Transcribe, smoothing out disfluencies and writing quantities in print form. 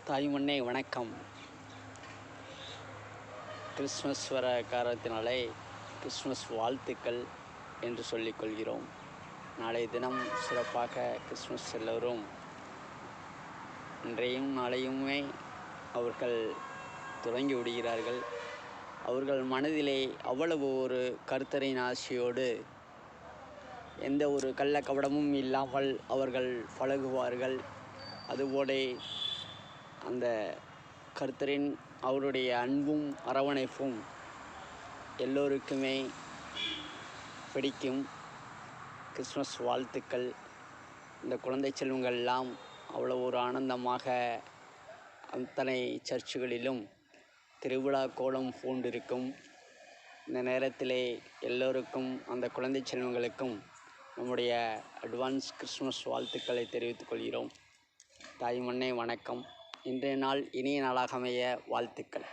தாய்மண்ணே வணக்கம். கிறிஸ்மஸ் வர காரணத்தினாலே கிறிஸ்மஸ் வாழ்த்துக்கள் என்று சொல்லிக்கொள்கிறோம். நாளைய தினம் சிறப்பாக கிறிஸ்மஸ் எல்லோரும் இன்றையும் நாளையுமே அவர்கள் தொடங்கி விடுகிறார்கள். அவர்கள் மனதிலே அவ்வளவு ஒரு கர்த்தரின் ஆசையோடு எந்த ஒரு கள்ளக்கபடமும் இல்லாமல் அவர்கள் பழகுவார்கள். அதுபோல அந்த கர்த்தரின் அவருடைய அன்பும் அரவணைப்பும் எல்லோருக்குமே பிடிக்கும். கிறிஸ்மஸ் வாழ்த்துக்கள். இந்த குழந்தை செல்வங்கள் எல்லாம் அவ்வளோ ஒரு ஆனந்தமாக அத்தனை சர்ச்சுகளிலும் திருவிழா கோலம் பூண்டிருக்கும். இந்த நேரத்திலே எல்லோருக்கும் அந்த குழந்தை செல்வங்களுக்கும் நம்முடைய அட்வான்ஸ் கிறிஸ்மஸ் வாழ்த்துக்களை தெரிவித்துக் கொள்கிறோம். தாய்மண்ணே வணக்கம். இன்றைய நாள் இனிய நாளாக அமைய வாழ்த்துக்கள்.